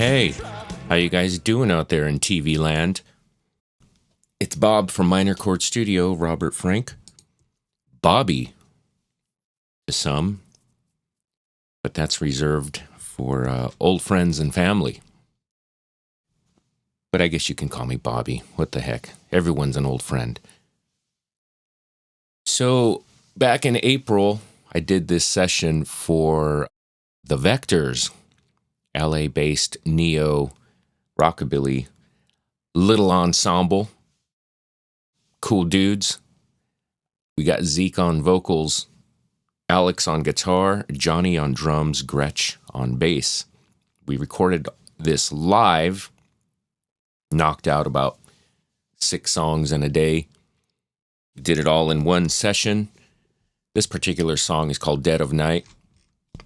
Hey, how you guys doing out there in TV land? It's Bob from Minor Chord Studio, Robert Frank. Bobby to some, but that's reserved for old friends and family. But I guess you can call me Bobby. What the heck? Everyone's an old friend. So back in April, I did this session for the Vectors, LA-based neo rockabilly little ensemble. Cool dudes. We got Zeke on vocals, Alex on guitar, Johnny on drums, Gretsch on bass. We recorded this live, knocked out about 6 songs in a day. Did it all in one session. This particular song is called Dead of Night.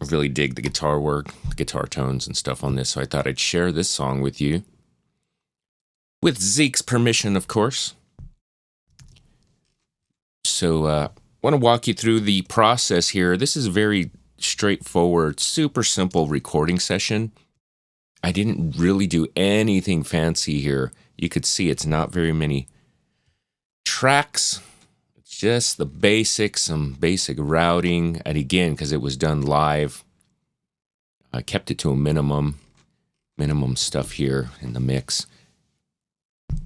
I really dig the guitar work, the guitar tones and stuff on this, so I thought I'd share this song with you. With Zeke's permission, of course. So I want to walk you through the process here. This is a very straightforward, super simple recording session. I didn't really do anything fancy here. You could see it's not very many tracks. It's just the basics, some basic routing. And again, because it was done live, I kept it to a minimum stuff here in the mix.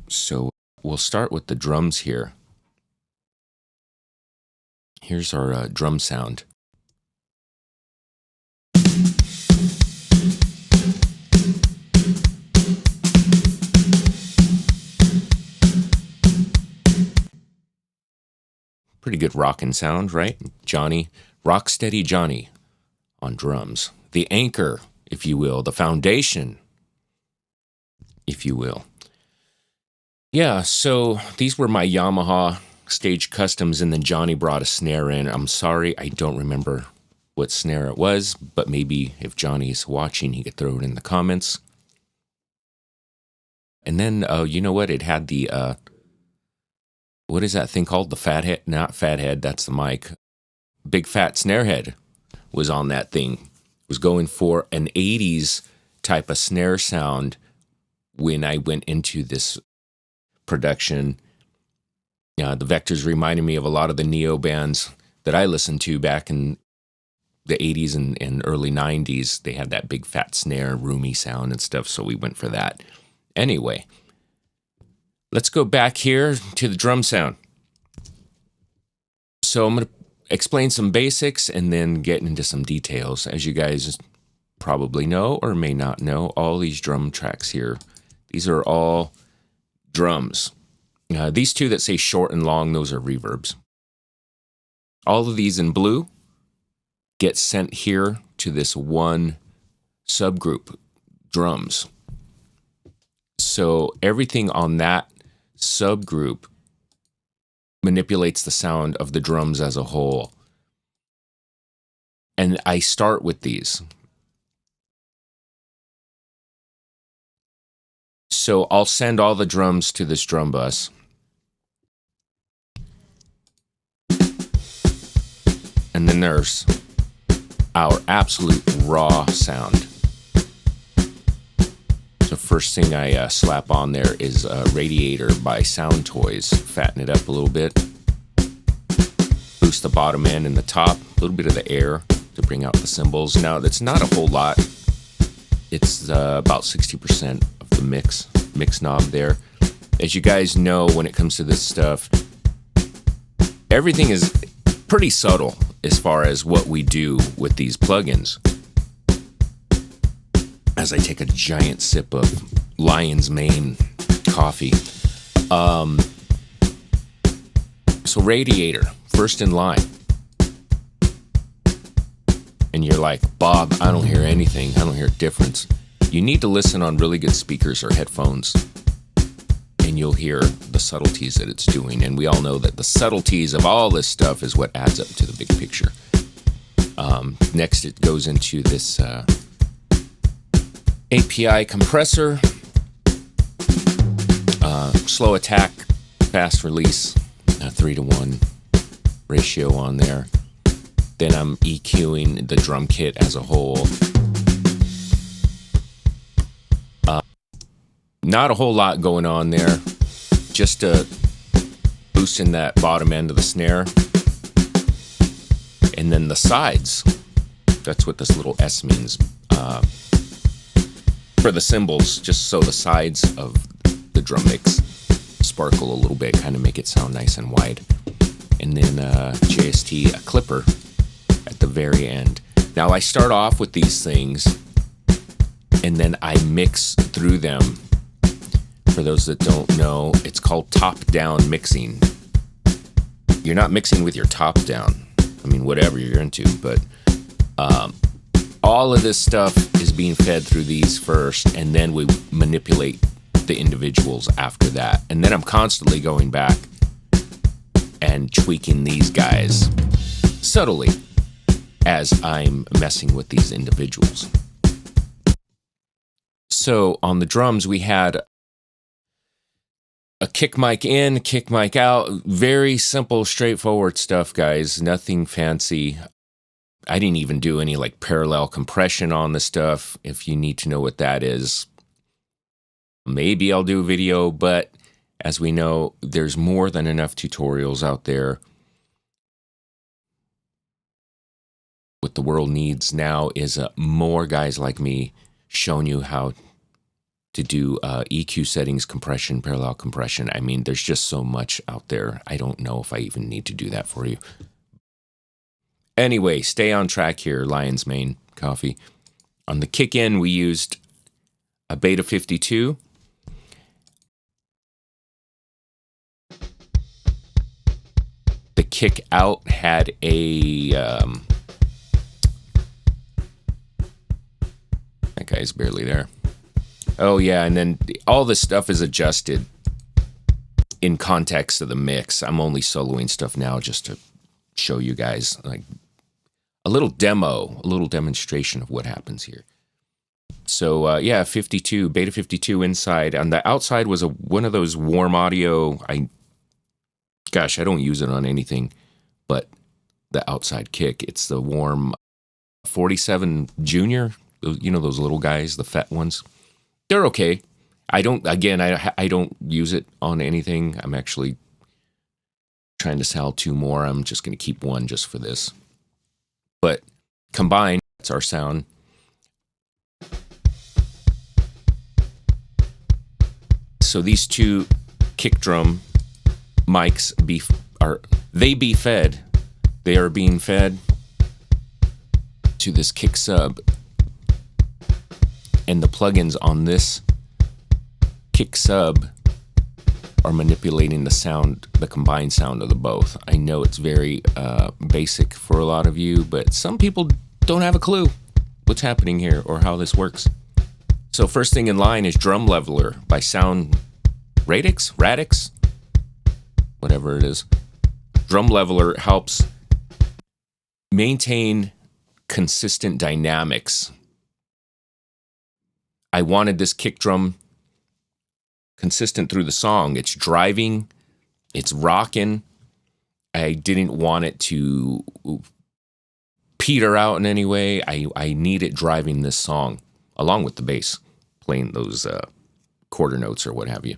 So we'll start with the drums here. Here's our drum sound. Pretty good rockin' sound, right? Johnny, Rocksteady Johnny on drums. The anchor, if you will, the foundation, if you will. Yeah, so these were my Yamaha Stage Customs, and then Johnny brought a snare in. I'm sorry, I don't remember what snare it was, but maybe if Johnny's watching, he could throw it in the comments. And then, you know what? It had the, what is that thing called? The fathead? Not fathead, that's the mic. Big fat snare head was on that thing. It was going for an 80s type of snare sound when I went into this production. The Vectors reminded me of a lot of the neo bands that I listened to back in the 80s and early 90s. They had that big fat snare, roomy sound and stuff, so we went for that. Anyway, let's go back here to the drum sound. So I'm going to explain some basics and then get into some details. As you guys probably know or may not know, all these drum tracks here, these are all drums. These two that say short and long, those are reverbs. All of these in blue get sent here to this one subgroup, drums. So everything on that subgroup manipulates the sound of the drums as a whole. And I start with these. So I'll send all the drums to this drum bus. And then there's our absolute raw sound. So first thing I slap on there is Radiator by Sound Toys. Fatten it up a little bit. Boost the bottom end and the top. A little bit of the air to bring out the cymbals. Now, that's not a whole lot. It's about 60% of the mix knob there. As you guys know, when it comes to this stuff, everything is pretty subtle as far as what we do with these plugins. As I take a giant sip of Lion's Mane coffee. So Radiator, first in line. And you're like, Bob, I don't hear anything. I don't hear a difference. You need to listen on really good speakers or headphones, and you'll hear the subtleties that it's doing. And we all know that the subtleties of all this stuff is what adds up to the big picture. Next, it goes into this API compressor, slow attack, fast release, 3-to-1 ratio on there. Then I'm EQing the drum kit as a whole. Not a whole lot going on there. Just boosting that bottom end of the snare. And then the sides. That's what this little S means. For the cymbals, just so the sides of the drum mix sparkle a little bit, kind of make it sound nice and wide. And then JST, a clipper at the very end. Now I start off with these things and then I mix through them. For those that don't know, it's called top-down mixing. You're not mixing with your top down. I mean, whatever you're into, but all of this stuff is being fed through these first, and then we manipulate the individuals after that. And then I'm constantly going back and tweaking these guys subtly as I'm messing with these individuals. So on the drums, we had a kick mic in, kick mic out. Very simple, straightforward stuff, guys. Nothing fancy. I didn't even do any like parallel compression on the stuff. If you need to know what that is, maybe I'll do a video, but as we know, there's more than enough tutorials out there. What the world needs now is more guys like me showing you how to do EQ settings, compression, parallel compression. I mean, there's just so much out there. I don't know if I even need to do that for you. Anyway, stay on track here, Lion's Mane Coffee. On the kick in, we used a Beta 52. The kick out had a... that guy's barely there. Oh yeah, and then all this stuff is adjusted in context of the mix. I'm only soloing stuff now just to show you guys like a little demo, a little demonstration of what happens here. So yeah, 52, Beta 52 inside. On the outside was one of those warm audio. Gosh, I don't use it on anything but the outside kick. It's the warm 47 Junior. You know those little guys, the fat ones. They're okay. I don't use it on anything. I'm actually trying to sell 2 more. I'm just going to keep 1 just for this. But combined, that's our sound. So these 2 kick drum mics be fed. They are being fed to this kick sub. And the plugins on this kick sub are manipulating the sound, the combined sound of the both. I know it's very basic for a lot of you, but some people don't have a clue what's happening here or how this works. So first thing in line is Drum Leveler by Sound Radix, whatever it is. Drum Leveler helps maintain consistent dynamics. I wanted this kick drum consistent through the song. It's driving, it's rocking. I didn't want it to peter out in any way. I need it driving this song, along with the bass, playing those quarter notes or what have you.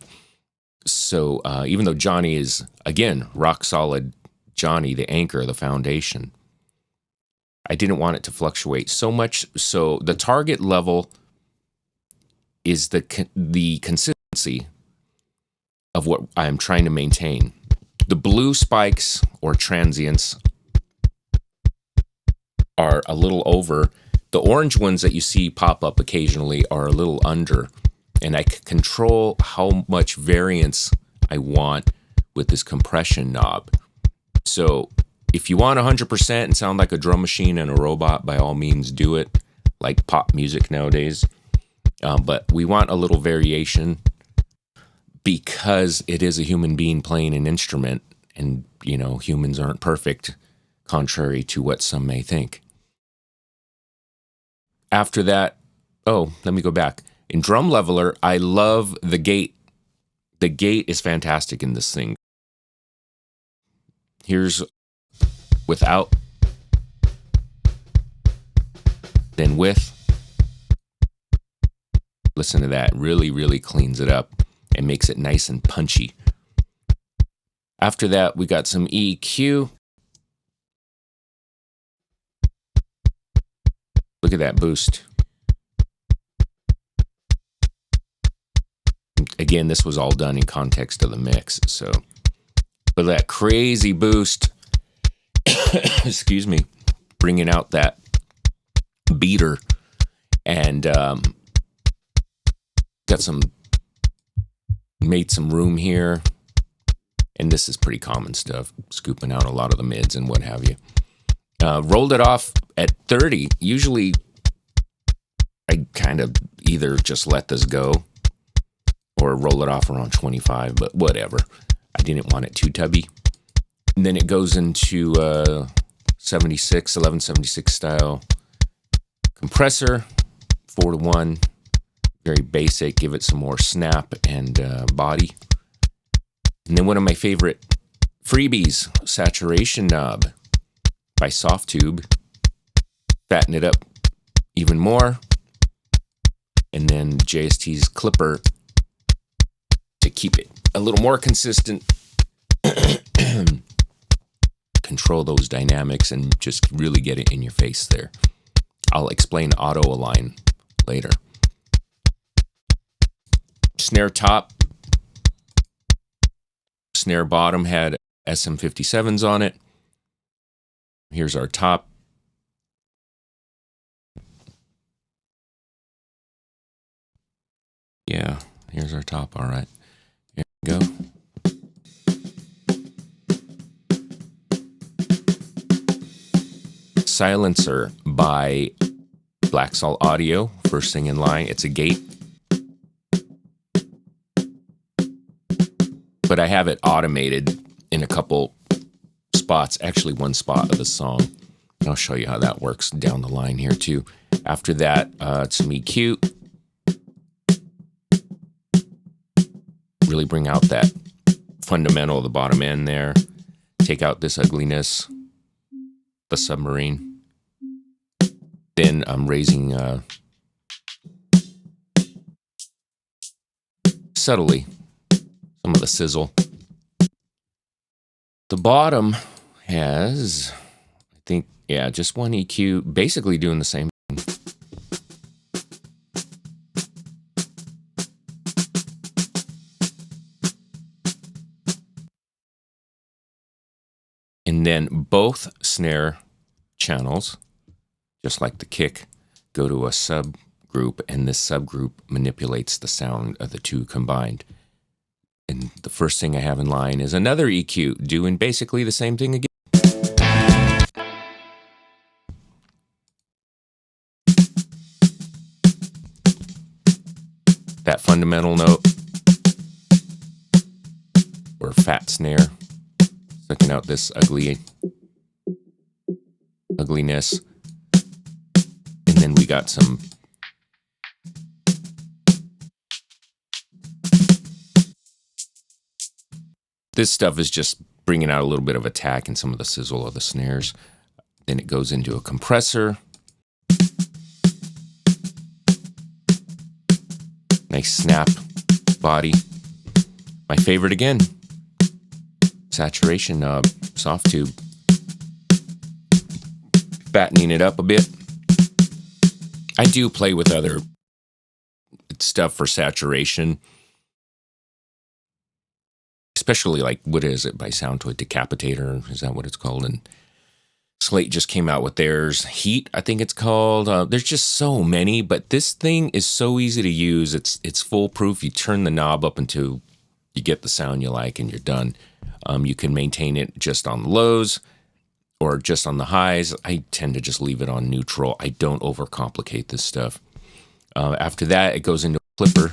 So even though Johnny is, again, rock solid Johnny, the anchor, the foundation, I didn't want it to fluctuate so much. So the target level is the consistency of what I'm trying to maintain. The blue spikes or transients are a little over. The orange ones that you see pop up occasionally are a little under. And I can control how much variance I want with this compression knob. So if you want 100% and sound like a drum machine and a robot, by all means do it, like pop music nowadays. But we want a little variation because it is a human being playing an instrument, and, you know, humans aren't perfect, contrary to what some may think. After that, let me go back. In Drum Leveler, I love the gate. The gate is fantastic in this thing. Here's without, then with. Listen to that. Really, really cleans it up and makes it nice and punchy. After that, we got some EQ. Look at that boost. Again, this was all done in context of the mix. So, but that crazy boost, excuse me, bringing out that beater, and made some room here. And this is pretty common stuff, scooping out a lot of the mids and what have you. Rolled it off at 30. Usually I kind of either just let this go or roll it off around 25, but whatever. I didn't want it too tubby. And then it goes into 1176 style compressor, 4-to-1, very basic. Give it some more snap and body. And then one of my favorite freebies, saturation knob by Soft Tube. Fatten it up even more. And then JST's clipper to keep it a little more consistent. Control those dynamics and just really get it in your face there. I'll explain auto align later. Snare top. Snare bottom had SM57s on it. Here's our top. Yeah, here's our top. All right. Here we go. Silencer by Black Salt Audio, first thing in line. It's a gate. But I have it automated in a couple spots, actually one spot of the song. And I'll show you how that works down the line here too. After that, some EQ. Really bring out that fundamental of the bottom end there. Take out this ugliness, the submarine. Then I'm raising subtly some of the sizzle. The bottom has, I think, yeah, just one EQ, basically doing the same thing. And then both snare channels, just like the kick, go to a subgroup, and this subgroup manipulates the sound of the two combined. And the first thing I have in line is another EQ doing basically the same thing again. That fundamental note or fat snare, sucking out this ugliness. And then we got some this stuff is just bringing out a little bit of attack and some of the sizzle of the snares. Then it goes into a compressor. Nice snap body. My favorite again. Saturation knob, Soft Tube. Fattening it up a bit. I do play with other stuff for saturation. Especially like, what is it, by Sound to a Decapitator? Is that what it's called? And Slate just came out with theirs. Heat, I think it's called. There's just so many, but this thing is so easy to use. It's foolproof. You turn the knob up until you get the sound you like and you're done. You can maintain it just on the lows or just on the highs. I tend to just leave it on neutral. I don't overcomplicate this stuff. After that, it goes into a clipper.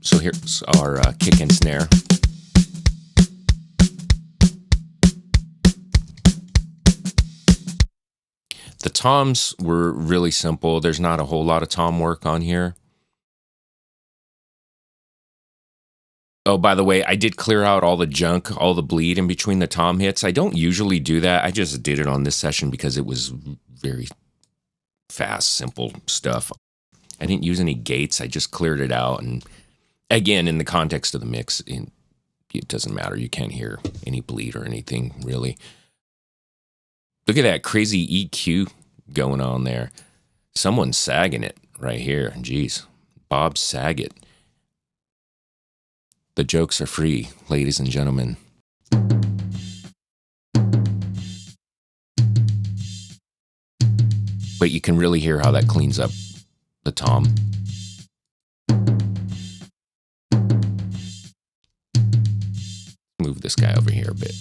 So here's our kick and snare. The toms were really simple. There's not a whole lot of tom work on here. Oh, by the way, I did clear out all the junk, all the bleed in between the tom hits. I don't usually do that. I just did it on this session because it was very fast, simple stuff. I didn't use any gates. I just cleared it out. And again, in the context of the mix, it doesn't matter. You can't hear any bleed or anything, really. Look at that crazy EQ going on there. Someone's sagging it right here. Jeez. Bob Saget. The jokes are free, ladies and gentlemen. But you can really hear how that cleans up the tom. Move this guy over here a bit.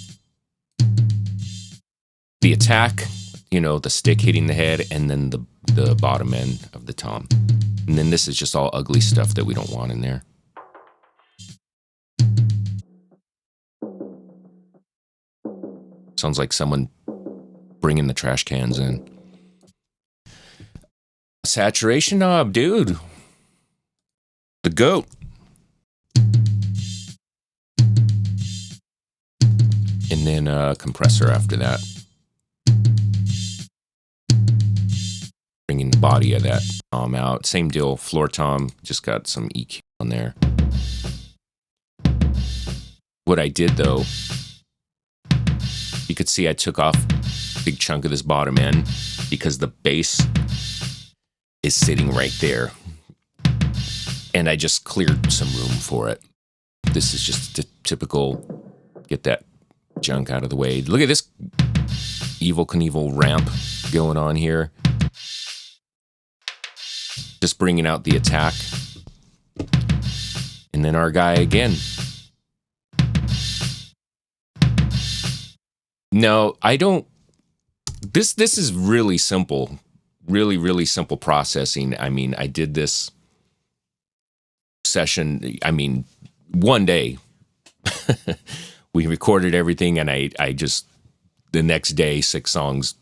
The attack, the stick hitting the head, and then the bottom end of the tom. And then this is just all ugly stuff that we don't want in there. Sounds like someone bringing the trash cans in. Saturation knob, dude. The GOAT. And then a compressor after that. Bringing the body of that tom out. Same deal, floor tom, just got some EQ on there. What I did though, you could see I took off a big chunk of this bottom end because the bass is sitting right there. And I just cleared some room for it. This is just a typical, get that junk out of the way. Look at this Evel Knievel ramp going on here. Just bringing out the attack. And then our guy again. No, I don't. This is really simple. Really, really simple processing. I mean, I did this session, one day. We recorded everything, and I just, the next day, 6 songs,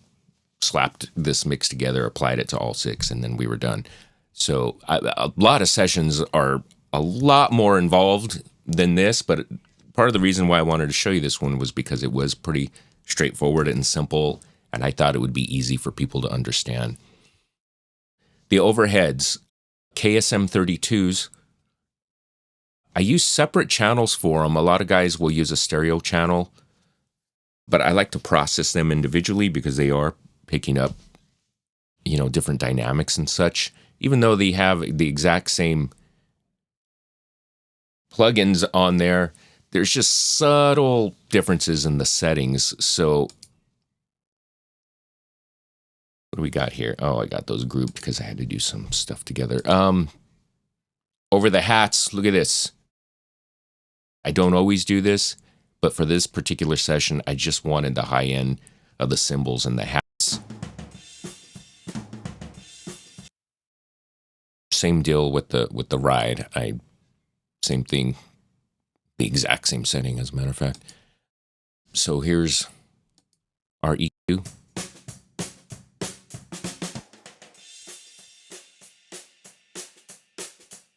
slapped this mix together, applied it to all 6, and then we were done. So a lot of sessions are a lot more involved than this, but part of the reason why I wanted to show you this one was because it was pretty straightforward and simple, and I thought it would be easy for people to understand. The overheads, KSM 32s, I use separate channels for them. A lot of guys will use a stereo channel, but I like to process them individually because they are picking up, different dynamics and such. Even though they have the exact same plugins on there, there's just subtle differences in the settings. So what do we got here? Oh, I got those grouped because I had to do some stuff together. Over the hats, look at this. I don't always do this, but for this particular session, I just wanted the high end of the cymbals and the hats. Same deal with the ride. Same thing, the exact same setting, as a matter of fact. So here's our EQ.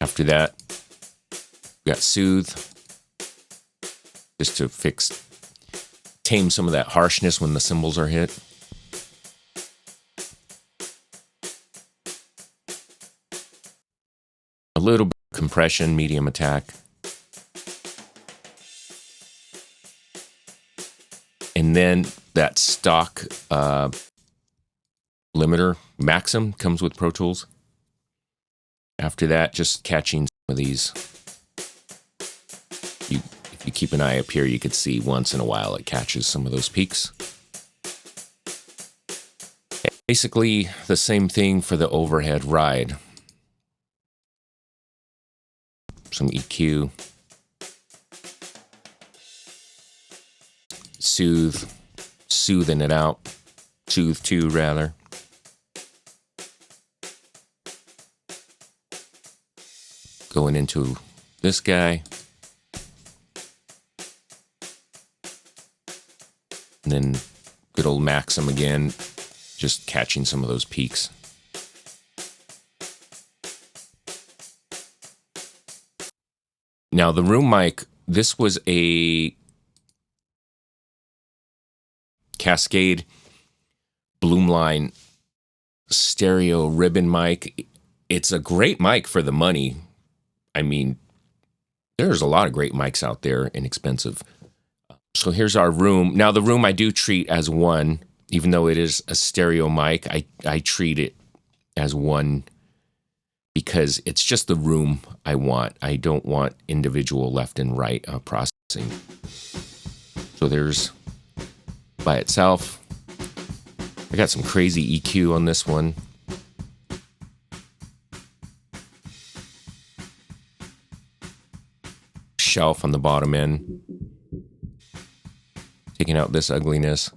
After that, we got Soothe, just to tame some of that harshness when the cymbals are hit. A little bit of compression, medium attack. And then that stock limiter, Maxim, comes with Pro Tools. After that, just catching some of these. If you keep an eye up here, you could see once in a while it catches some of those peaks. Basically, the same thing for the overhead ride. Some EQ. Soothing it out. Soothe 2, rather. Going into this guy. And then good old Maxim again, just catching some of those peaks. Now the room mic, this was a Cascade Bloomline stereo ribbon mic. it's a great mic for the money. I mean, there's a lot of great mics out there, inexpensive. So here's our room. Now the room I do treat as one, even though it is a stereo mic, I treat it as one because it's just the room I want. I don't want individual left and right processing. So there's by itself. I got some crazy EQ on this one. Shelf on the bottom end. Taking out this ugliness.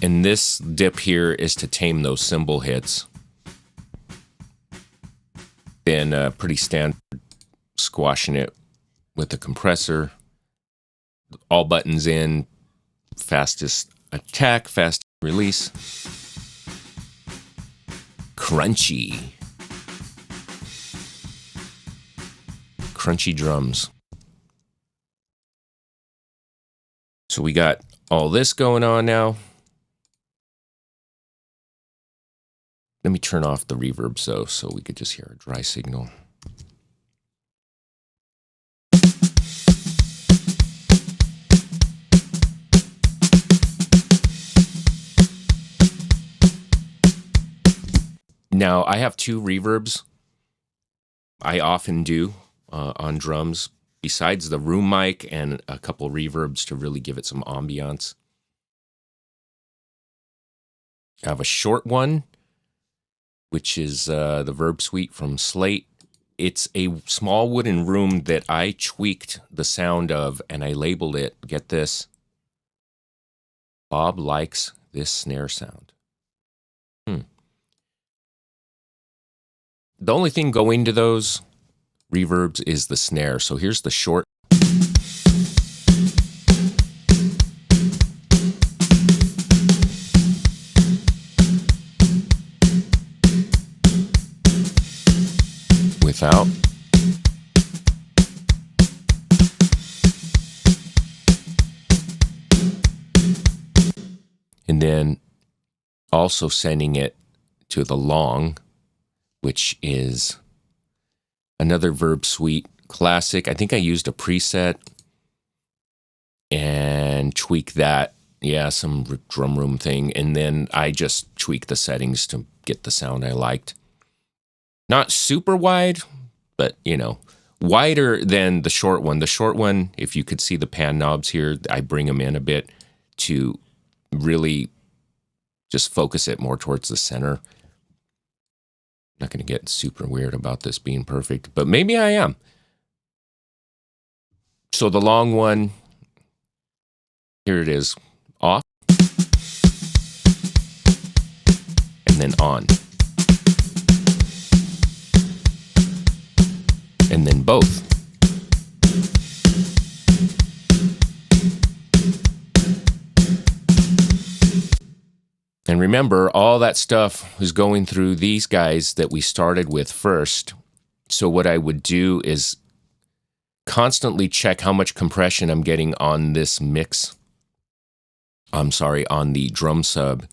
And this dip here is to tame those cymbal hits. Then pretty standard squashing it with the compressor. All buttons in. Fastest attack, fast release. Crunchy. Crunchy drums. So we got all this going on now. Let me turn off the reverb so we could just hear a dry signal. Now, I have two reverbs. I often do on drums, besides the room mic and a couple reverbs to really give it some ambiance. I have a short one, which is the Verb Suite from Slate. It's a small wooden room that I tweaked the sound of, and I labeled it, get this, Bob likes this snare sound. The only thing going to those reverbs is the snare. So here's the short. Without. And then also sending it to the long, which is another Verb Suite classic. I think I used a preset and tweak that. Yeah, some drum room thing. And then I just tweaked the settings to get the sound I liked. Not super wide, but, you know, wider than the short one. The short one, if you could see the pan knobs here, I bring them in a bit to really just focus it more towards the center. Not going to get super weird about this being perfect, but maybe I am. So the long one, here it is, off, and then on. And then both. And remember, all that stuff was going through these guys that we started with first. So what I would do is constantly check how much compression I'm getting on this mix. I'm sorry, on the drum sub.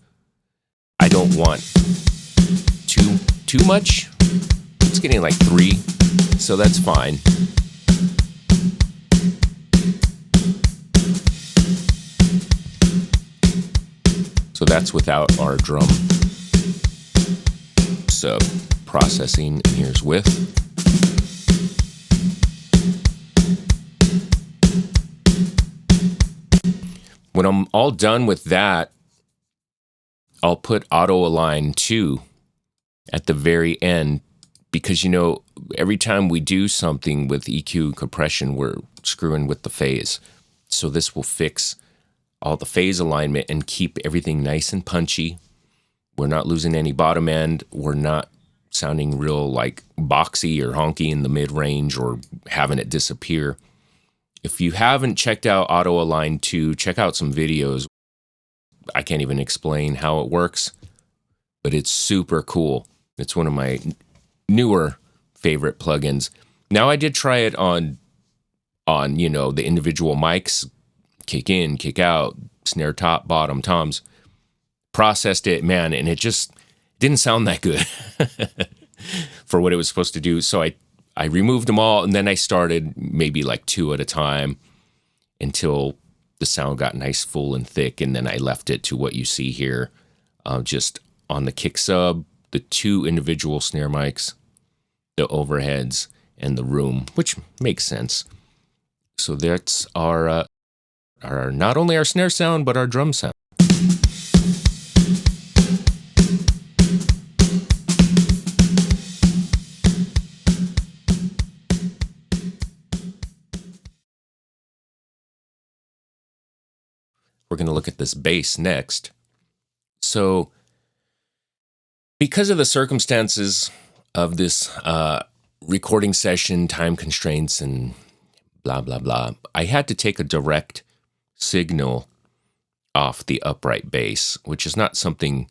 I don't want too much. It's getting like 3, so that's fine. So that's without our drum sub processing, and here's with. When I'm all done with that, I'll put auto align 2 at the very end, because, you know, every time we do something with EQ compression, we're screwing with the phase. So this will fix all the phase alignment and keep everything nice and punchy. We're not losing any bottom end. We're not sounding real like boxy or honky in the mid-range or having it disappear. If you haven't checked out Auto Align 2, check out some videos. I can't even explain how it works, but it's super cool. It's one of my newer favorite plugins. Now, I did try it on you know, the individual mics, kick in, kick out, snare top, bottom, toms. Processed it, man, and it just didn't sound that good for what it was supposed to do. So I removed them all, and then I started maybe like 2 at a time until the sound got nice, full, and thick, and then I left it to what you see here, just on the kick sub, the 2 individual snare mics, the overheads, and the room, which makes sense. So that's our not only our snare sound, but our drum sound. We're going to look at this bass next. So, because of the circumstances of this recording session, time constraints, and blah, blah, blah, I had to take a direct signal off the upright bass, which is not something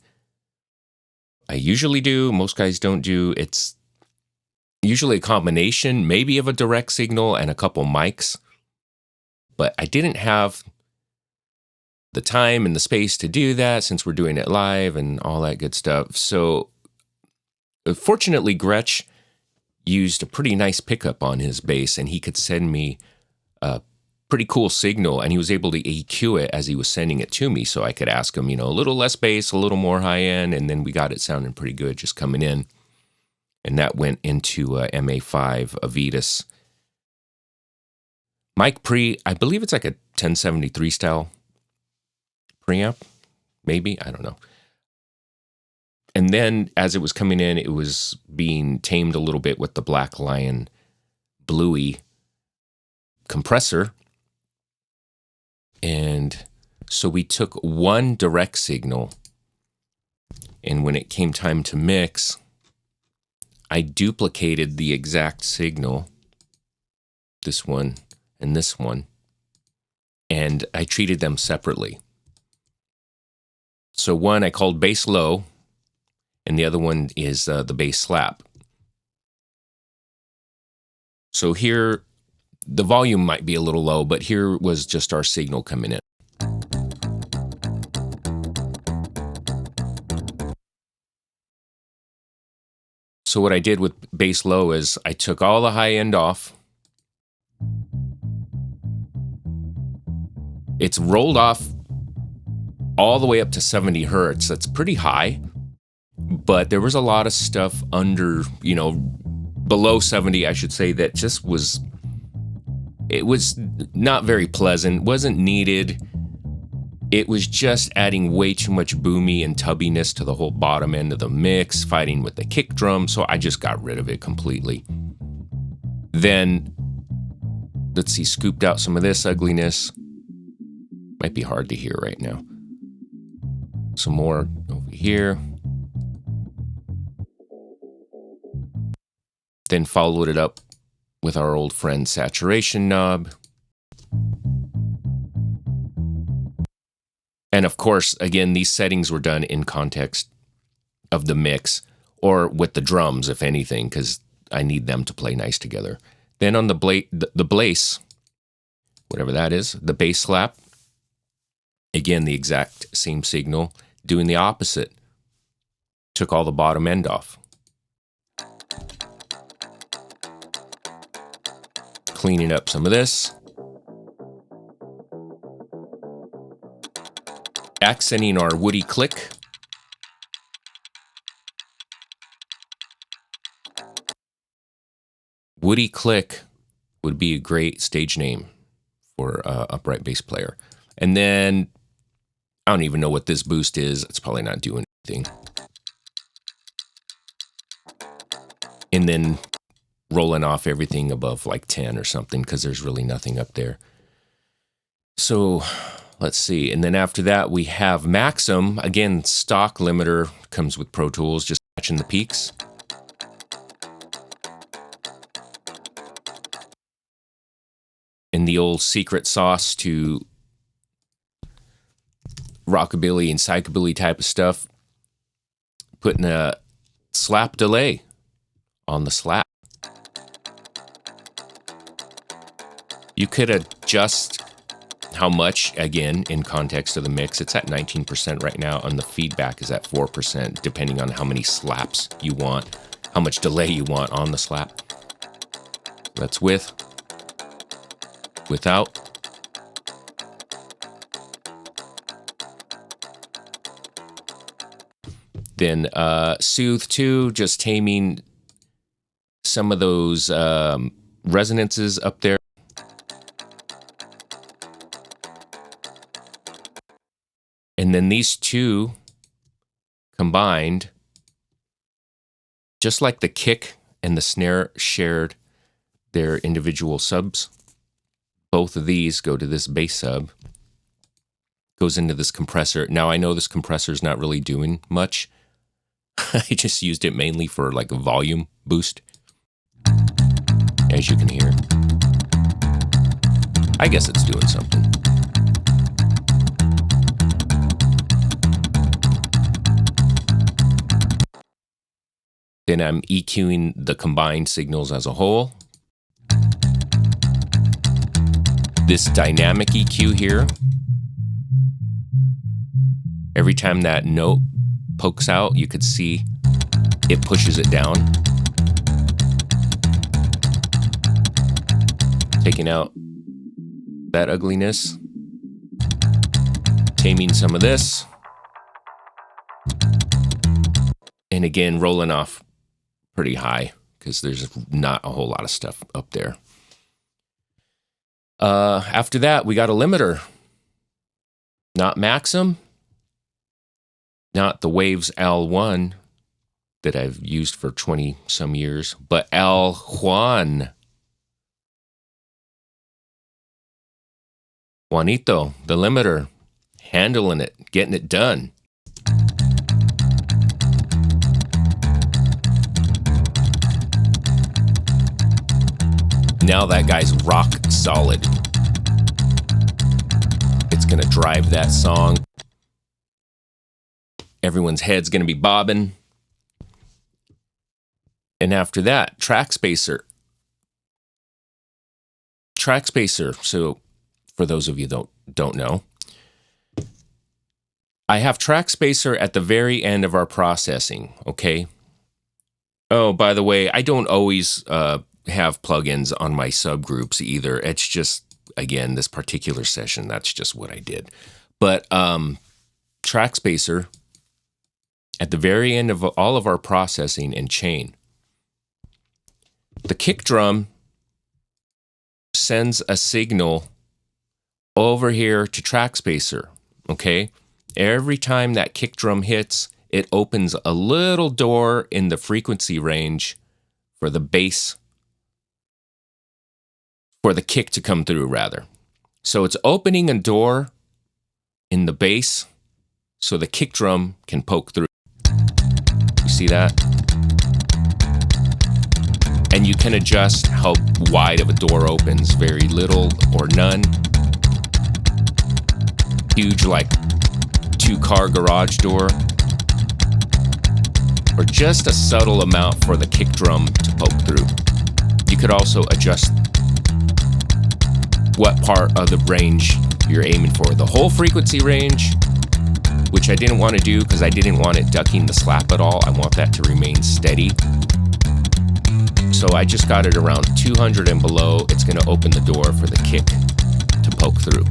I usually do. Most guys don't do. It's usually a combination, maybe of a direct signal and a couple mics, but I didn't have the time and the space to do that since we're doing it live and all that good stuff. So fortunately, Gretsch used a pretty nice pickup on his bass, and he could send me a pretty cool signal, and he was able to EQ it as he was sending it to me, so I could ask him, a little less bass, a little more high end, and then we got it sounding pretty good just coming in. And that went into MA5 Avitas mic pre, I believe it's like a 1073 style preamp, maybe, I don't know. And then as it was coming in, it was being tamed a little bit with the Black Lion Bluey compressor. And so we took one direct signal, and when it came time to mix, I duplicated the exact signal, this one and this one, and I treated them separately. So one I called bass low, and the other one is the bass slap. So here, the volume might be a little low, but here was just our signal coming in. So what I did with bass low is I took all the high end off. It's rolled off all the way up to 70 hertz. That's pretty high, but there was a lot of stuff under, below 70, I should say, that just it was not very pleasant, wasn't needed. It was just adding way too much boomy and tubbiness to the whole bottom end of the mix, fighting with the kick drum, so I just got rid of it completely. Then, let's see, scooped out some of this ugliness. Might be hard to hear right now. Some more over here. Then followed it up with our old friend saturation knob. And of course, again, these settings were done in context of the mix, or with the drums, if anything, because I need them to play nice together. Then on the blaze, whatever that is, the bass slap, again, the exact same signal, doing the opposite. Took all the bottom end off. Cleaning up some of this. Accenting our woody click. Woody click would be a great stage name for an upright bass player. And then, I don't even know what this boost is. It's probably not doing anything. And then rolling off everything above like 10 or something, because there's really nothing up there. So let's see. And then after that, we have Maxim. Again, stock limiter, comes with Pro Tools, just matching the peaks. And the old secret sauce to rockabilly and psychobilly type of stuff, putting a slap delay on the slap. You could adjust how much, again, in context of the mix, it's at 19% right now, and the feedback is at 4%, depending on how many slaps you want, how much delay you want on the slap. That's with, without. Then soothe too, just taming some of those resonances up there. And then these two combined, just like the kick and the snare shared their individual subs, both of these go to this bass sub, goes into this compressor. Now I know this compressor is not really doing much. I just used it mainly for like a volume boost, as you can hear. I guess it's doing something. Then I'm EQing the combined signals as a whole. This dynamic EQ here, every time that note pokes out, you could see it pushes it down. Taking out that ugliness. Taming some of this. And again, rolling off pretty high because there's not a whole lot of stuff up there. After that, we got a limiter. Not Maxim. Not the Waves L1 that I've used for 20 some years, but L Juan. Juanito, the limiter, handling it, getting it done. Now that guy's rock solid. It's gonna drive that song. Everyone's head's gonna be bobbing. And after that, track spacer. Track spacer. So for those of you that don't know, I have track spacer at the very end of our processing, okay? Oh, by the way, I don't always have plugins on my subgroups either. It's just, again, this particular session, that's just what I did. But track spacer at the very end of all of our processing and chain. The kick drum sends a signal over here to track spacer, okay? Every time that kick drum hits, it opens a little door in the frequency range for the bass, for the kick to come through, rather. So it's opening a door in the bass so the kick drum can poke through. You see that? And you can adjust how wide of a door opens, very little or none. Huge, like 2-car garage door. Or just a subtle amount for the kick drum to poke through. You could also adjust what part of the range you're aiming for. The whole frequency range, which I didn't want to do because I didn't want it ducking the slap at all. I want that to remain steady. So I just got it around 200 and below. It's going to open the door for the kick to poke through.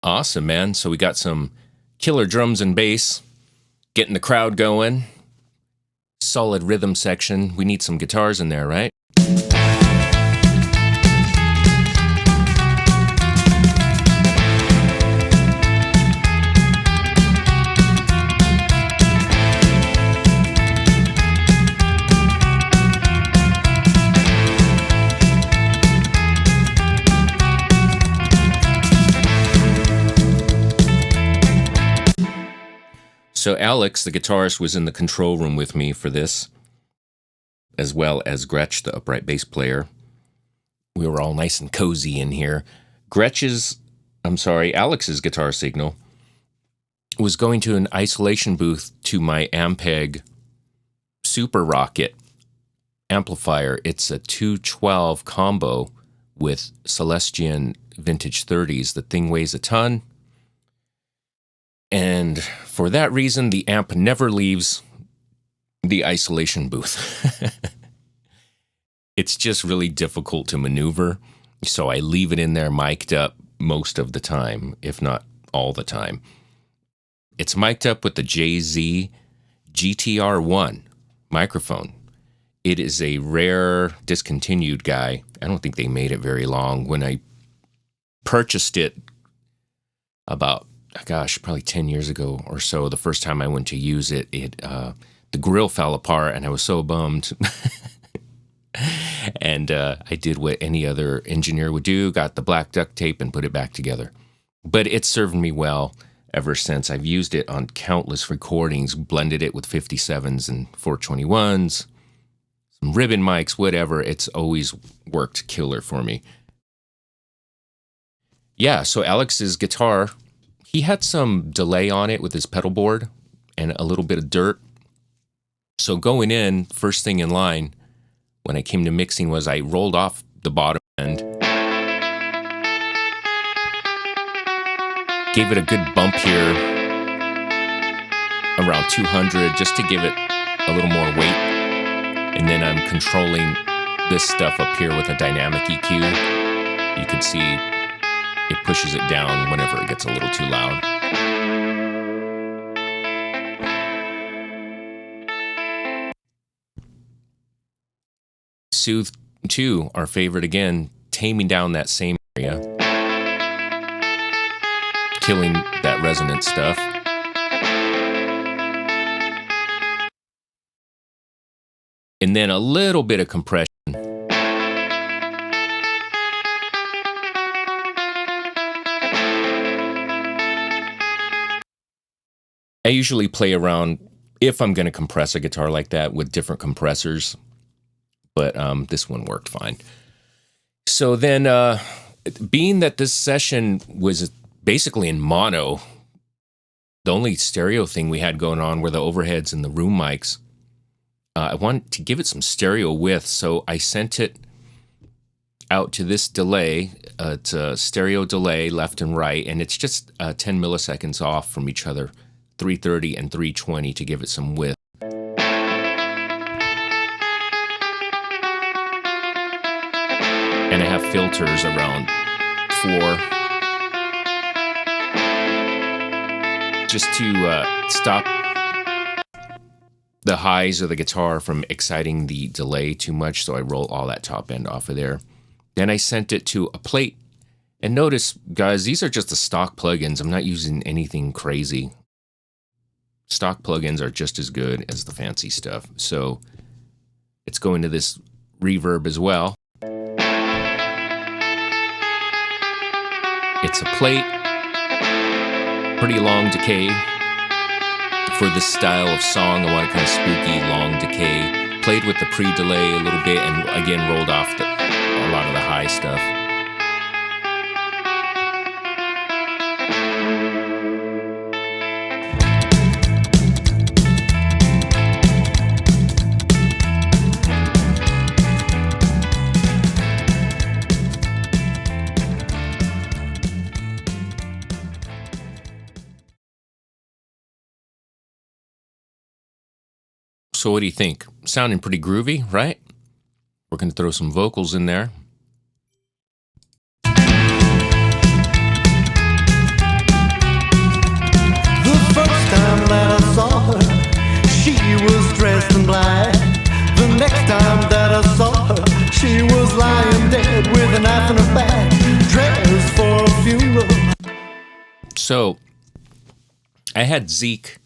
Awesome, man. So we got some killer drums and bass, getting the crowd going. Solid rhythm section. We need some guitars in there, right? So Alex, the guitarist, was in the control room with me for this, as well as Gretsch, the upright bass player. We were all nice and cozy in here. Alex's guitar signal was going to an isolation booth to my Ampeg Super Rocket amplifier. It's a 212 combo with Celestion Vintage 30s. The thing weighs a ton. And for that reason, the amp never leaves the isolation booth. It's just really difficult to maneuver. So I leave it in there mic'd up most of the time, if not all the time. It's mic'd up with the JZ GTR1 microphone. It is a rare, discontinued guy. I don't think they made it very long. When I purchased it about, probably 10 years ago or so, the first time I went to use it, the grill fell apart, and I was so bummed. And I did what any other engineer would do, got the black duct tape and put it back together. But it's served me well ever since. I've used it on countless recordings, blended it with 57s and 421s, some ribbon mics, whatever. It's always worked killer for me. Yeah, so Alex's guitar, he had some delay on it with his pedal board and a little bit of dirt. So going in, first thing in line, when I came to mixing, was I rolled off the bottom end, gave it a good bump here, around 200, just to give it a little more weight. And then I'm controlling this stuff up here with a dynamic EQ. You can see it pushes it down whenever it gets a little too loud. Soothe 2, our favorite again, taming down that same area, killing that resonant stuff. And then a little bit of compression. I usually play around, if I'm going to compress a guitar like that, with different compressors. But this one worked fine. So then, being that this session was basically in mono, the only stereo thing we had going on were the overheads and the room mics. I wanted to give it some stereo width, so I sent it out to this delay. It's a stereo delay, left and right, and it's just 10 milliseconds off from each other, 330 and 320, to give it some width. And I have filters around 4, just to stop the highs of the guitar from exciting the delay too much, so I roll all that top end off of there. Then I sent it to a plate, and notice, guys, these are just the stock plugins. I'm not using anything crazy. Stock plugins are just as good as the fancy stuff. So it's going to this reverb as well. It's a plate, pretty long decay. For this style of song, I want a kind of spooky, long decay. Played with the pre-delay a little bit, and again rolled off a lot of the high stuff. So what do you think? Sounding pretty groovy, right? We're going to throw some vocals in there. The first time that I saw her, she was dressed in black. The next time that I saw her, she was lying dead with a knife in her back, dressed for a funeral. So I had Zeke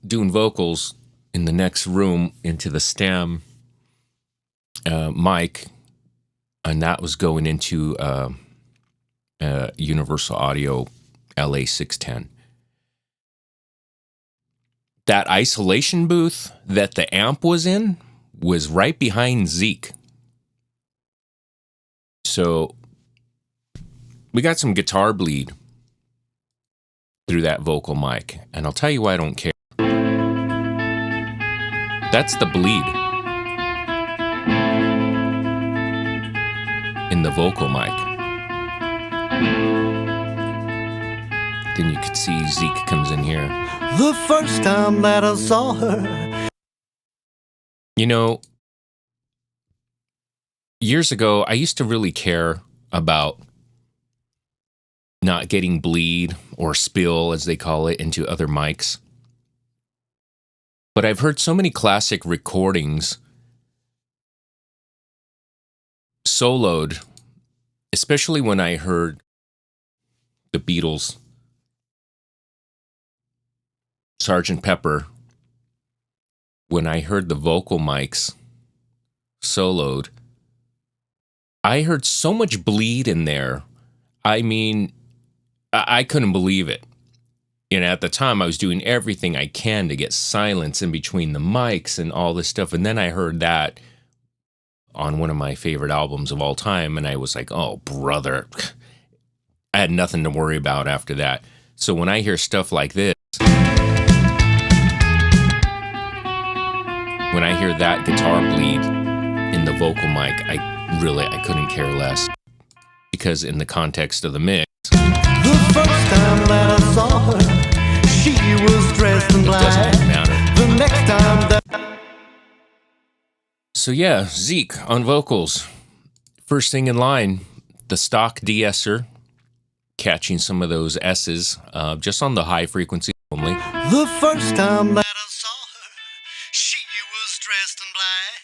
doing vocals in the next room into the stem mic, and that was going into Universal Audio LA610. That isolation booth that the amp was in was right behind Zeke. So we got some guitar bleed through that vocal mic, and I'll tell you why I don't care. That's the bleed in the vocal mic. Then you could see Zeke comes in here. The first time that I saw her. You know, years ago, I used to really care about not getting bleed or spill, as they call it, into other mics. But I've heard so many classic recordings soloed, especially when I heard the Beatles' Sgt. Pepper, when I heard the vocal mics soloed, I heard so much bleed in there. I mean, I couldn't believe it. And at the time, I was doing everything I can to get silence in between the mics and all this stuff. And then I heard that on one of my favorite albums of all time, and I was like, oh, brother. I had nothing to worry about after that. So when I hear stuff like this, when I hear that guitar bleed in the vocal mic, I couldn't care less. Because in the context of the mix, The first time that I saw her, she was dressed in it black. doesn't matter. The next time that So yeah, Zeke on vocals. First thing in line, the stock de-esser, catching some of those S's, just on the high frequency only. The first time that I saw her, she was dressed in black.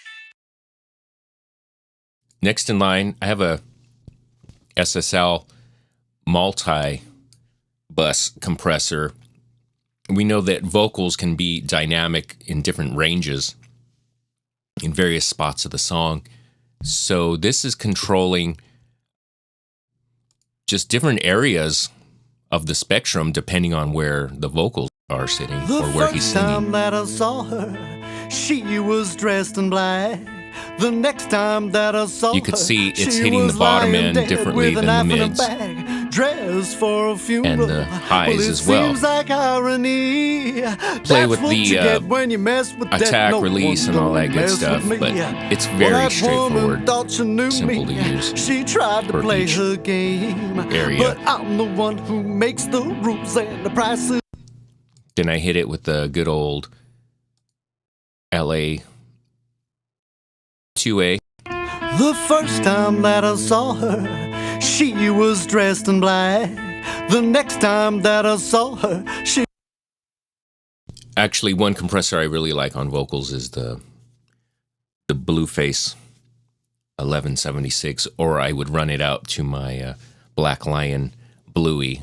Next in line, I have a SSL multi-bus compressor. We know that vocals can be dynamic in different ranges in various spots of the song. So this is controlling just different areas of the spectrum depending on where the vocals are sitting or where he's The first time singing. that I saw her, she was dressed in black. The next time that I saw her, You could see it's she hitting the was bottom lying end dead differently with a than the knife in her mids. bag, dressed for a funeral. And the highs it as well. Seems like irony. Play That's with what the, you get when you mess with attack, that. No release, one's and all that gonna good mess stuff, with but me. it's Well, very that straightforward, woman thought she knew simple me. to use She tried to for play each her game, area. but I'm the one who makes the rules and the prices. Then I hit it with the good old LA 2A. The first time that I saw her, she was dressed in black. The next time that I saw her, she... Actually, one compressor I really like on vocals is the Blueface 1176, or I would run it out to my Black Lion Bluey.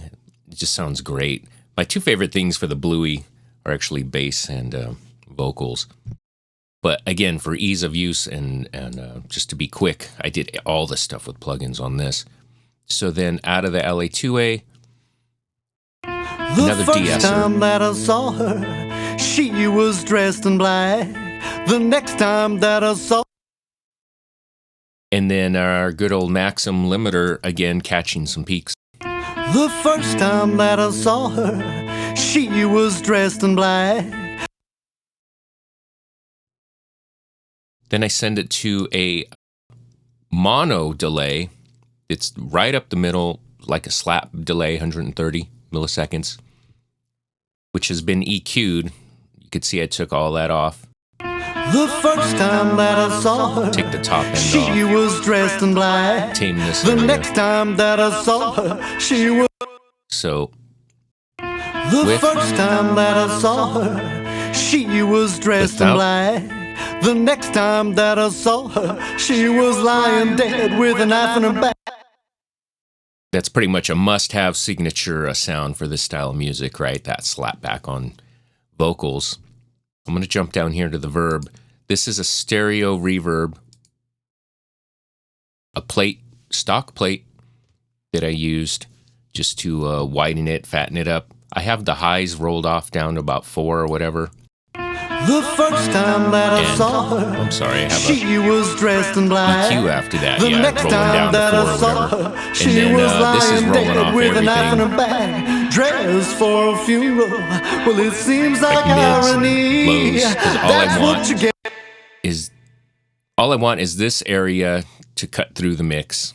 It just sounds great. My two favorite things for the Bluey are actually bass and vocals. But again, for ease of use and just to be quick, I did all the stuff with plugins on this. So then out of the LA2A, The another first de-esser. time that I saw her, she was dressed in black. The next time that I saw... And then our good old Maxim limiter, again, catching some peaks. The first time that I saw her, she was dressed in black. Then I send it to a mono delay. It's right up the middle, like a slap delay, 130 milliseconds, which has been EQ'd. You could see I took all that off. The first time that I saw her, Take the top end she off. was dressed in black. Tame this The area. next time that I saw her, she was... So The with- first time that I saw her, she was dressed in Without- black. The next time that I saw her, she was lying dead with a knife in her back. that's pretty much a must-have signature sound for this style of music, right? That slap back on vocals. I'm going to jump down here to the verb. This is a stereo reverb, a plate, stock plate that I used just to widen it, fatten it up. I have the highs rolled off down to about 4 or whatever. The first time that I saw her, I'm sorry, I have she was dressed in black. EQ after that. The Yeah, next rolling down time that to 4 I or saw whatever. her, And she then was this is lying rolling dead off with a knife in everything. her bag, dressed for a funeral. Well, it seems like mids and irony. lows, 'cause That's what you get. All I want is this area to cut through the mix.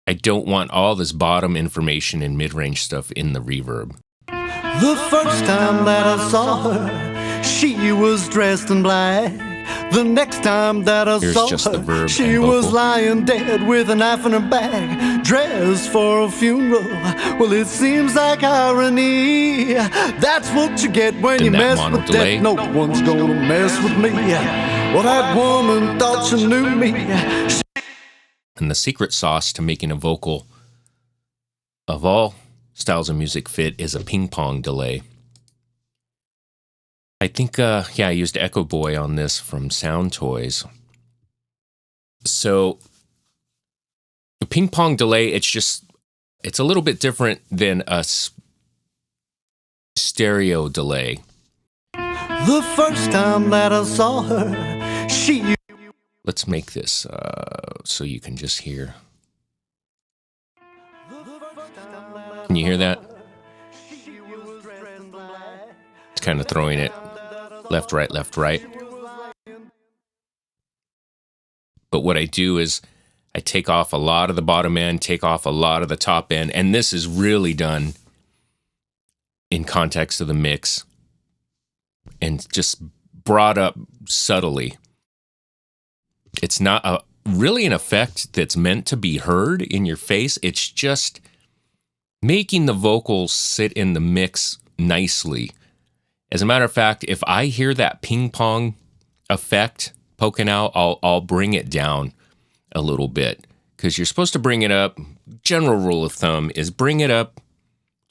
I don't want all this bottom information and mid-range stuff in the reverb. The first time that I saw her, she was dressed in black. The next time that I Here's saw just the her, verb she and was vocal. lying dead with a knife in her bag, dressed for a funeral. Well, it seems like irony. That's what you get when you Then that mess mono with delay. that. No one's gonna mess with me. Well, that woman thought she knew me. And the secret sauce to making a vocal of all styles of music fit is a ping pong delay. I think, I used Echo Boy on this from Sound Toys. So, the ping pong delay, it's a little bit different than a stereo delay. The first time that I saw her, she... Let's make this so you can just hear. Can you hear that? It's kind of throwing it left, right, left, right. But what I do is I take off a lot of the bottom end, take off a lot of the top end, and this is really done in context of the mix and just brought up subtly. It's not really an effect that's meant to be heard in your face. It's just making the vocals sit in the mix nicely. As a matter of fact, if I hear that ping pong effect poking out, I'll bring it down a little bit, because you're supposed to bring it up. General rule of thumb is bring it up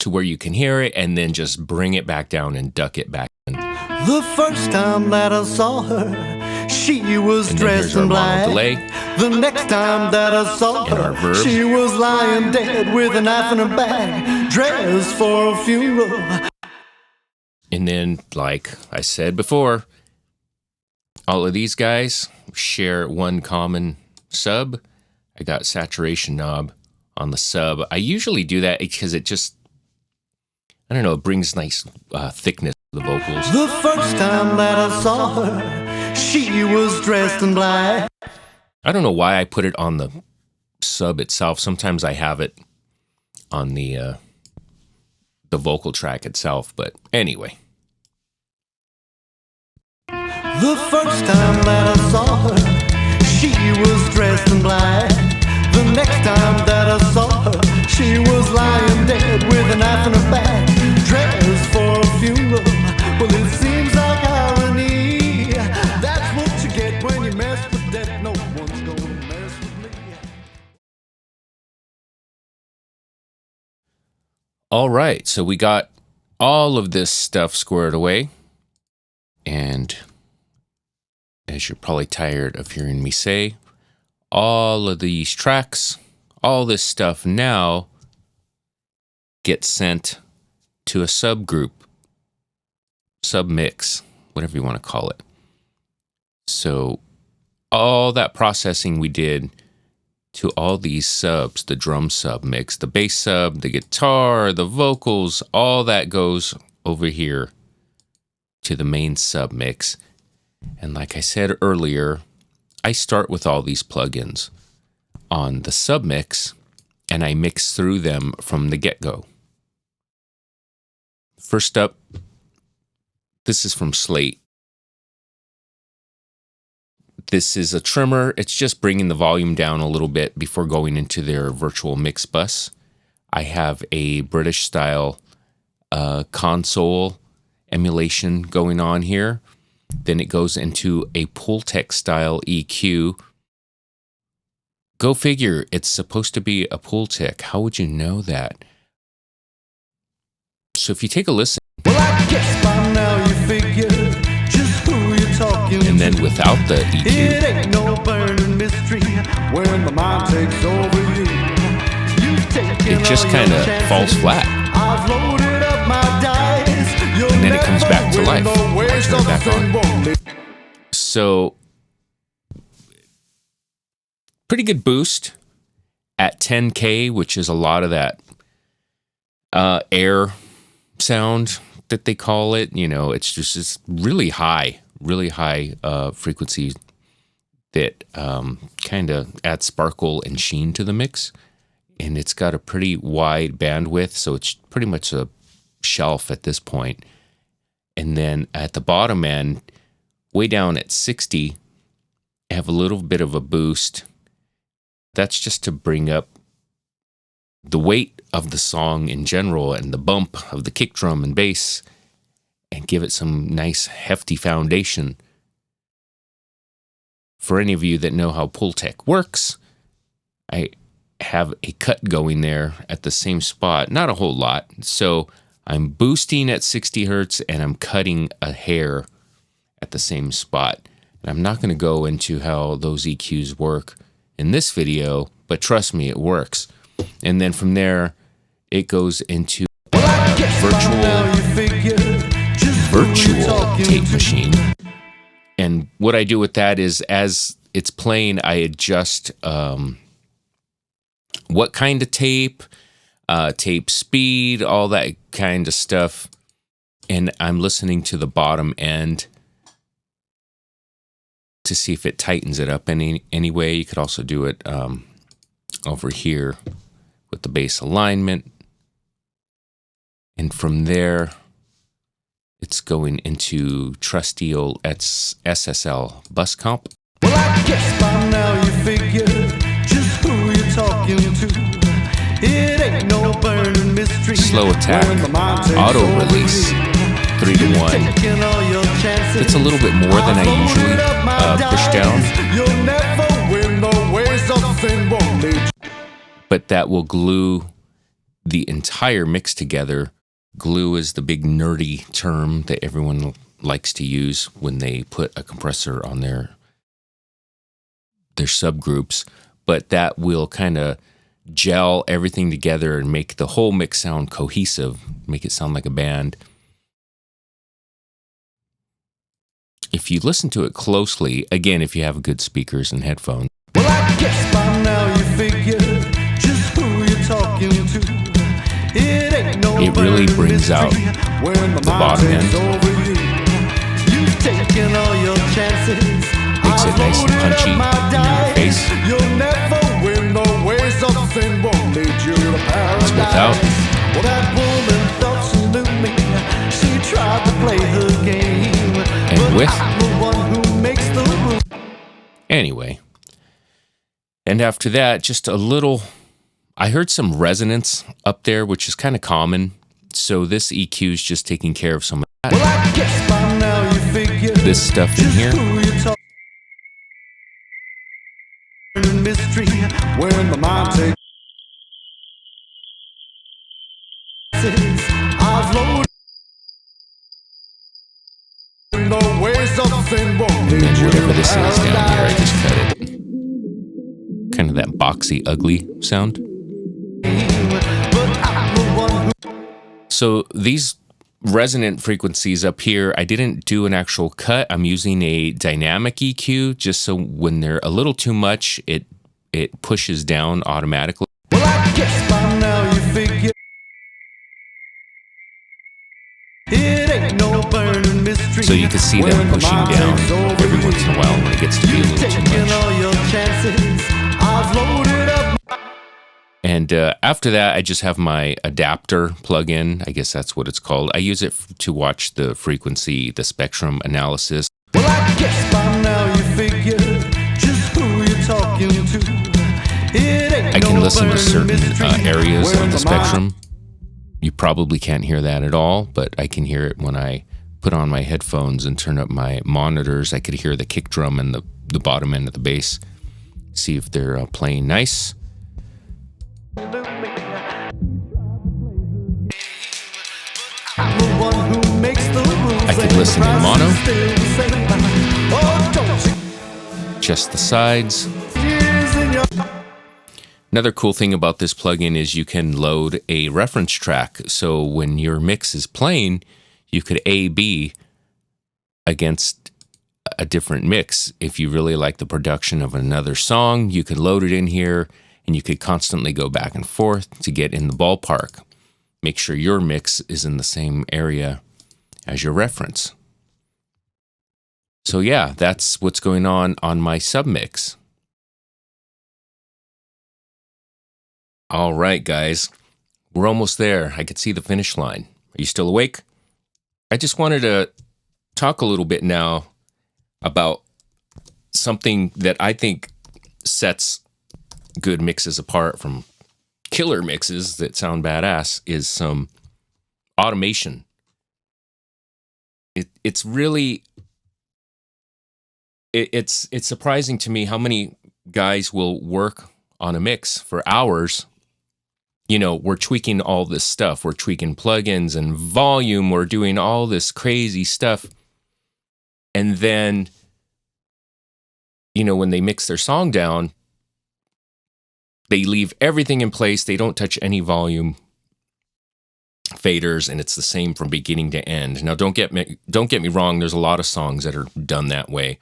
to where you can hear it and then just bring it back down and duck it back in. The first time that I saw her, she was dressed in black. Delay. The next time that I saw her, she was lying dead with a knife in her bag, dressed for a funeral. And then, like I said before, all of these guys share one common sub. I got saturation knob on the sub. I usually do that because it just, I don't know, it brings nice thickness to the vocals. The first time that I saw her, she was dressed in black. I don't know why I put it on the sub itself. Sometimes I have it on the vocal track itself, but anyway. The first time that I saw her, she was dressed in black. The next time that I saw her, she was lying dead with a knife in her back, dressed for a funeral. Well, it seems like irony. That's what you get when you mess with death. No one's gonna mess with me. All right, so we got all of this stuff squared away, and as you're probably tired of hearing me say, all of these tracks, all this stuff now gets sent to a subgroup, submix, whatever you want to call it. So all that processing we did to all these subs, the drum sub mix, the bass sub, the guitar, the vocals, all that goes over here to the main sub mix. And like I said earlier, I start with all these plugins on the submix, and I mix through them from the get-go. First up, this is from Slate. This is a trimmer. It's just bringing the volume down a little bit before going into their virtual mix bus. I have a British-style console emulation going on here. Then it goes into a Pultec style EQ. Go figure, it's supposed to be a Pultec. How would you know that? So if you take a listen, Well, I guess by now you figure just who you're talking and then to. without the It EQ, ain't no burning mystery when the mind takes over you. You've taken it just all your kind of chances. falls flat. I've loaded up my dice. You'll And then it comes never back to win life. I'll turn it back on. So, pretty good boost at 10K, which is a lot of that air sound that they call it. You know, it's just this really high frequency that kind of adds sparkle and sheen to the mix. And it's got a pretty wide bandwidth, so it's pretty much a shelf at this point. And then at the bottom end, way down at 60, I have a little bit of a boost. That's just to bring up the weight of the song in general and the bump of the kick drum and bass and give it some nice hefty foundation. For any of you that know how Pultec works, I have a cut going there at the same spot, not a whole lot. So I'm boosting at 60 hertz and I'm cutting a hair at the same spot. And I'm not going to go into how those EQs work in this video, but trust me, it works. And then from there, it goes into virtual tape machine. And what I do with that is, as it's playing, I adjust what kind of tape, tape speed, all that kind of stuff. And I'm listening to the bottom end to see if it tightens it up any way. You could also do it over here with the bass alignment. And from there, it's going into trusty old SSL bus comp. Well, I guess by now you figure just who you're talking to. It ain't no burning mystery. Slow attack, auto release, 3 to 1. It's a little bit more than I usually push down. You'll never win the ways of sin. But that will glue the entire mix together. Glue is the big nerdy term that everyone likes to use when they put a compressor on their subgroups, but that will kind of gel everything together and make the whole mix sound cohesive, make it sound like a band. If you listen to it closely, again, if you have good speakers and headphones. Well, I guess by now you figure just who you're talking to. It really brings out the bottom end. You've taken all your chances. Makes it nice and punchy in your face. You'll never win the ways of sin won't lead you to paradise. It's without. Well, that woman thought she knew me. She tried to play her game. And with. I'm the one who makes the rules. Anyway. And after that, just a little. I heard some resonance up there, which is kind of common. So this EQ is just taking care of some of that. Well, I guess by now you figure this stuff in here. Mystery when the mind takes I've loaded the ways of sin won't and then whatever this is down here, I just cut it. Kind of that boxy, ugly sound. So these resonant frequencies up here, I didn't do an actual cut. I'm using a dynamic EQ just so when they're a little too much, it pushes down automatically. Well, I guess by now you figure it ain't no burning mystery. So you can see them pushing down every once in a while when it gets to be a little too much. All your chances. I've loaded up. And after that, I just have my adapter plug-in. I guess that's what it's called. I use it to watch the frequency, the spectrum analysis. Well, I guess by now you figure just who you're talking to. I can listen to certain areas of the spectrum. You probably can't hear that at all, but I can hear it when I put on my headphones and turn up my monitors. I could hear the kick drum and the bottom end of the bass. See if they're playing nice. I can listen in mono. Just the sides. Another cool thing about this plugin is you can load a reference track. So when your mix is playing, you could A/B against a different mix. If you really like the production of another song, you could load it in here and you could constantly go back and forth to get in the ballpark. Make sure your mix is in the same area as your reference. So yeah, that's what's going on my submix. All right, guys, we're almost there. I could see the finish line. Are you still awake? I just wanted to talk a little bit now about something that I think sets good mixes apart from killer mixes that sound badass, is some automation. It's really it's surprising to me how many guys will work on a mix for hours. You know, we're tweaking all this stuff. We're tweaking plugins and volume. We're doing all this crazy stuff. And then, you know, when they mix their song down, they leave everything in place. They don't touch any volume faders, and it's the same from beginning to end. Now, don't get me wrong. There's a lot of songs that are done that way.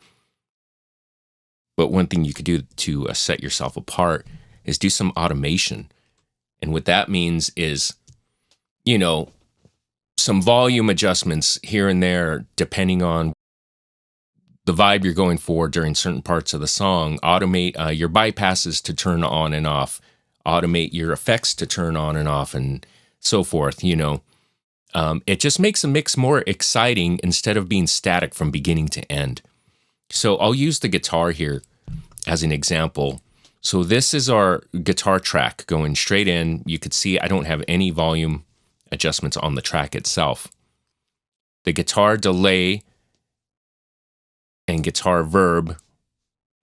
But one thing you could do to set yourself apart is do some automation. And what that means is, you know, some volume adjustments here and there, depending on the vibe you're going for during certain parts of the song. Automate your bypasses to turn on and off. Automate your effects to turn on and off, and so forth, you know. It just makes a mix more exciting instead of being static from beginning to end. So I'll use the guitar here as an example. So this is our guitar track going straight in. You could see I don't have any volume adjustments on the track itself. The guitar delay and guitar verb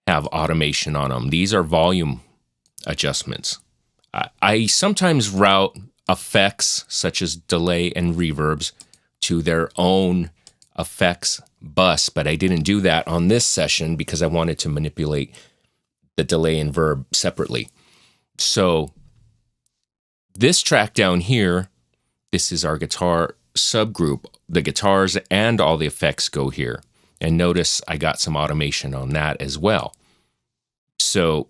have automation on them. These are volume adjustments. I sometimes route effects such as delay and reverbs to their own effects bus, but I didn't do that on this session because I wanted to manipulate the delay and verb separately. So this track down here, this is our guitar subgroup. The guitars and all the effects go here. And notice I got some automation on that as well. So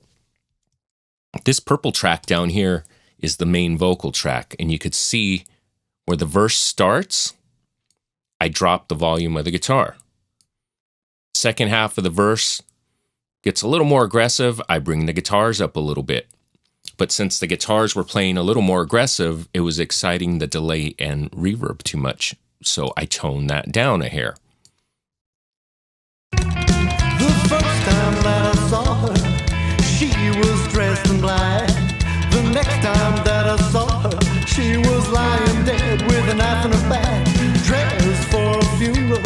this purple track down here is the main vocal track. And you could see where the verse starts, I drop the volume of the guitar. Second half of the verse gets a little more aggressive, I bring the guitars up a little bit. But since the guitars were playing a little more aggressive, it was exciting the delay and reverb too much. So I toned that down a hair. The first time that I saw her, she was dressed in black. The next time that I saw her, she was lying dead with a knife in her back. Dressed for a funeral,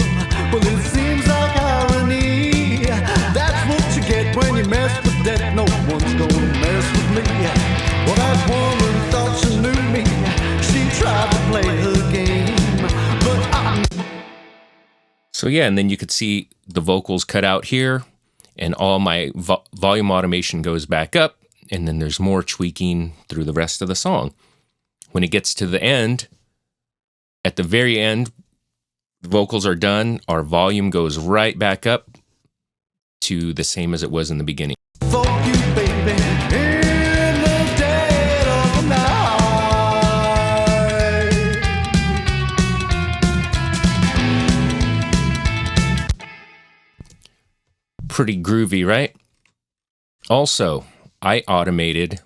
well it seems like irony. That's what you get when you mess with death. No one's gonna mess with me. Well, that woman thought she knew me. She tried to play her game, but I'm... So yeah, and then you could see the vocals cut out here, and all my volume automation goes back up, and then there's more tweaking through the rest of the song. When it gets to the end, at the very end, the vocals are done, our volume goes right back up to the same as it was in the beginning. For you, baby, in the dead of the night. Pretty groovy, right? Also, I automated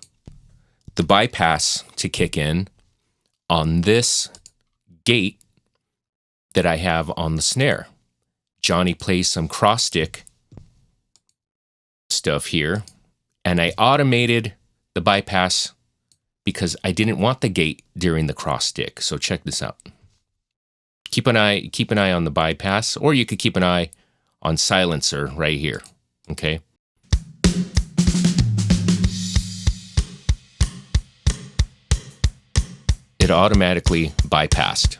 the bypass to kick in on this gate that I have on the snare. Johnny plays some cross stick stuff here, and I automated the bypass because I didn't want the gate during the cross stick. So check this out. Keep an eye on the bypass, or you could keep an eye on silencer right here. Okay. It automatically bypassed.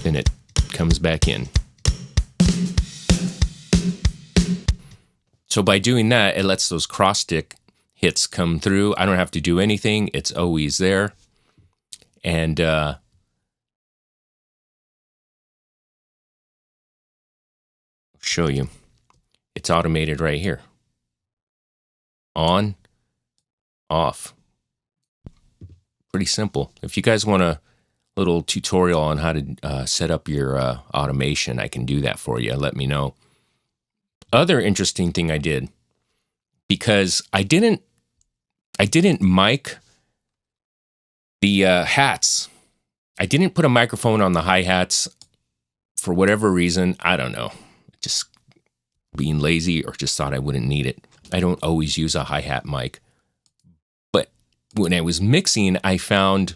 Then it comes back in. So by doing that, it lets those cross stick hits come through. I don't have to do anything. It's always there. And show you. It's automated right here. On, off. Pretty simple. If you guys want a little tutorial on how to set up your automation, I can do that for you. Let me know. Other interesting thing I did, because I didn't mic the hats. I didn't put a microphone on the hi-hats for whatever reason. I don't know. Just being lazy, or just thought I wouldn't need it. I don't always use a hi-hat mic. But when I was mixing, I found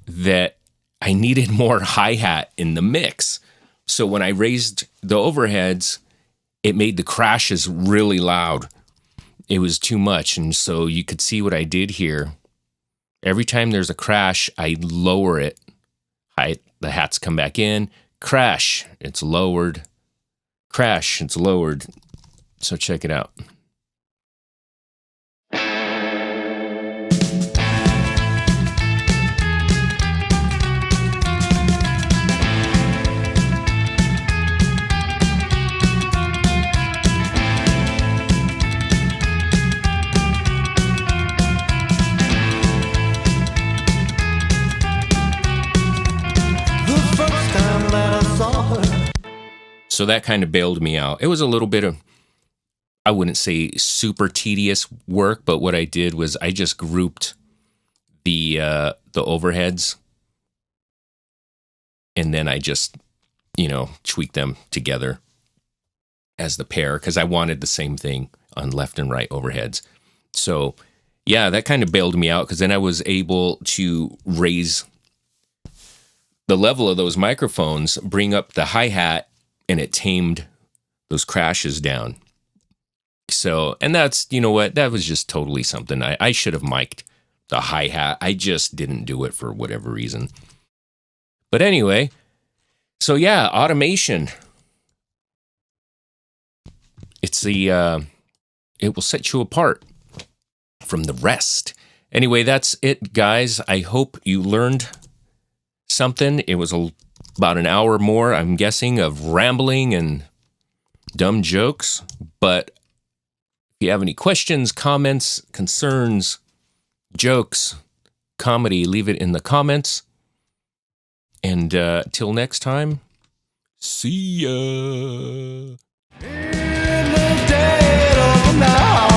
that I needed more hi-hat in the mix. So when I raised the overheads, it made the crashes really loud. It was too much. And so you could see what I did here. Every time there's a crash, I lower it. The hats come back in. Crash, it's lowered. Crash, it's lowered. So check it out. So that kind of bailed me out. It was a little bit of, I wouldn't say super tedious work, but what I did was I just grouped the overheads, and then I just, tweaked them together as the pair, because I wanted the same thing on left and right overheads. So yeah, that kind of bailed me out, because then I was able to raise the level of those microphones, bring up the hi-hat, and it tamed those crashes down. So, and that's, you know what, that was just totally something. I should have mic'd the hi-hat. I just didn't do it for whatever reason. But anyway, so yeah, automation. It's it will set you apart from the rest. Anyway, that's it, guys. I hope you learned something. It was about an hour more, I'm guessing, of rambling and dumb jokes. But if you have any questions, comments, concerns, jokes, comedy, leave it in the comments. And till next time, see ya. In the dead of the night.